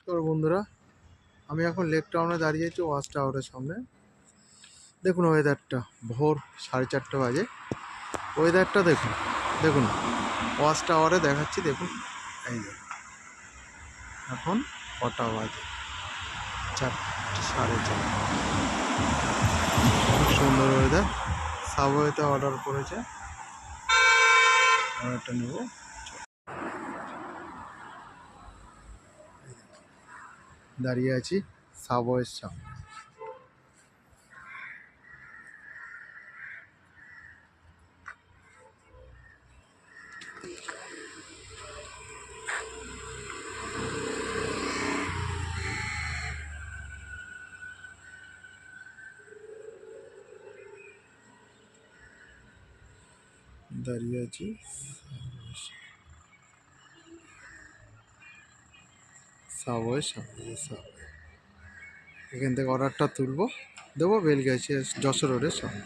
তো বন্ধুরা, আমি এখন লেক টাউনে দাঁড়িয়ে আছি, ওয়াচ টাওয়ারের সামনে। দেখুন ওয়েদারটা, ভোর 4:30 বাজে। ওয়েদারটা দেখুন, দেখুন ওয়াচ টাওয়ারে দেখাচ্ছি। দেখুন এই যে এখন কটা বাজে, 4:30। খুব সুন্দর ওয়েদার। সাবওয়েতে অর্ডার করেছে, অর্ডারটা নেব। দাঁড়িয়ে আছি সাবওয়ের সামনে। দাঁড়িয়ে আছি সাবওয়ের সামনে। সাবওয়ে এখান থেকে অর্ডারটা তুলবো, দেবো বেলগাছি যশোর রোডের সামনে।